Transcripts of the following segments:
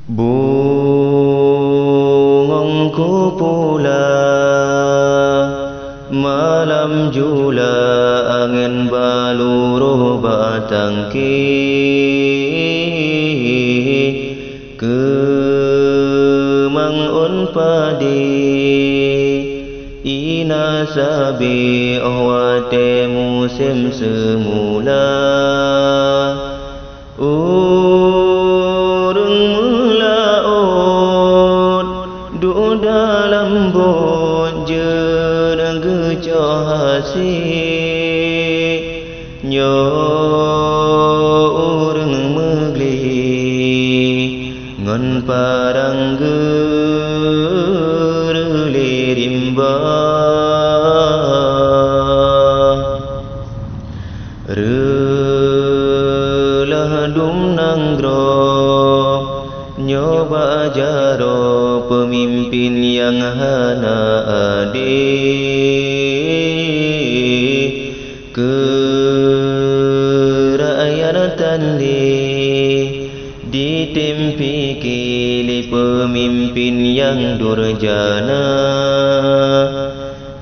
Bungongku pula malam jula angin baluruh batangki kemang unpadi ina sabi wate musim semula urung melaut du dalam bot jerang gecoh hasi nyo urung megli ngon parang gerli rimba relah dum nanggro nyoba jaro pemimpin yang hana adil kerakyatan ditempi kili pemimpin yang durjana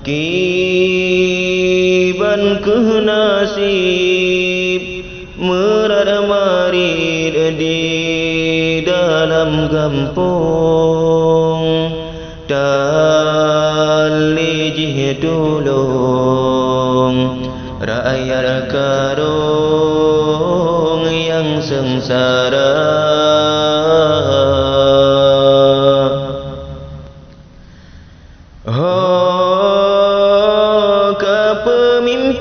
kiban ke nasib merat marid di dalam kampung tali jih tulung rakyat karung yang sengsara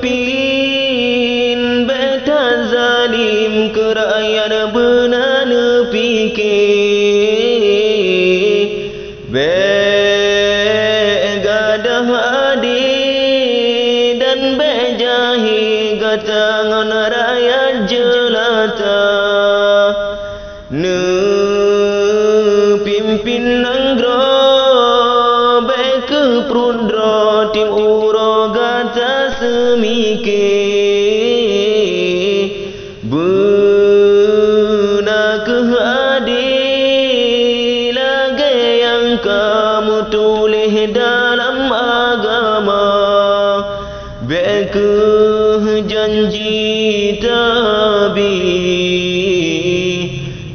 pemimpin beta zalim ke rakyat benar fikir begadah adil dan bejahi gatangan rakyat jelata ne pimpin nanggro beke prundro tim uro gata semikir benar keadil lagi yang kamu tulis dalam agama beke janji tabi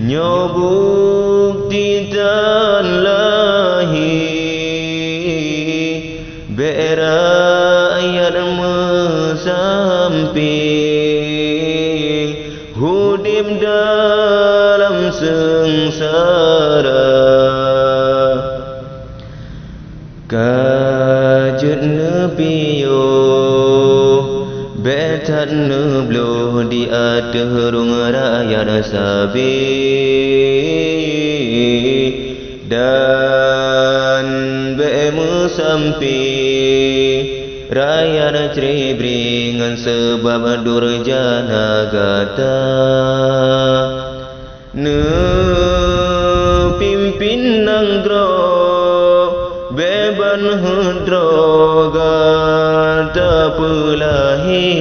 nyobukti tan lahir berayat mesampi hidup dalam sengsara kajut nepiyo betat neblo di aterung rakyat sabi dan bemu sampi rakyat ceribringan sebab durjana gata ne pimpin nanggro beban hendro gata pelahi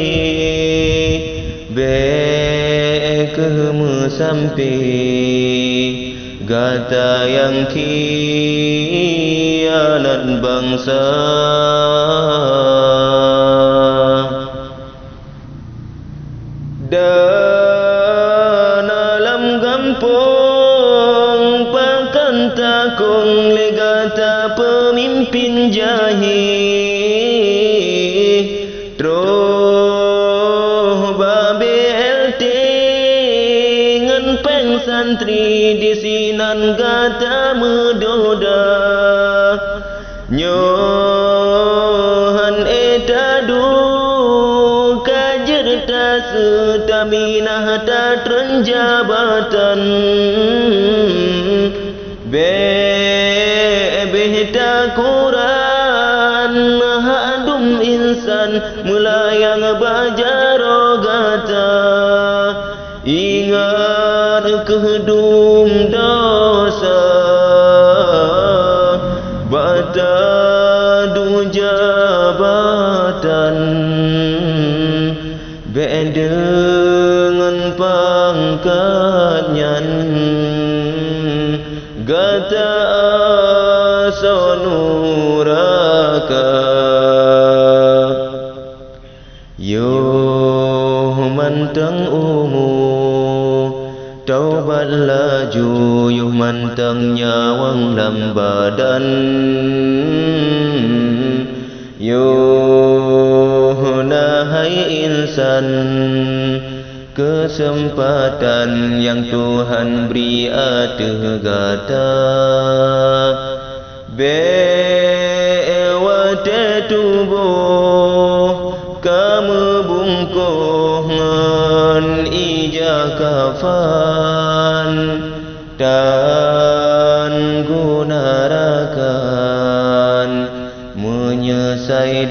bekemu sampi gata yang khianat bangsa dan alam gampung pakan takung legata pemimpin jahil troh babel tengen peng santri di sinan gata medoda nyohan etadu kajerta setaminah tatren jabatan bebehta Quran hadum insan melayang bajaro gata ingat kedum dosa batadu jabatan dengan pangkatnya gata sonuraka yo mantang umu taubat laju yo mantang nyawang dalam badan yo nahai insan kesempatan yang Tuhan beri atas gata bewate tubuh kamu bungkungan ija kafan dan gunarakan menyesai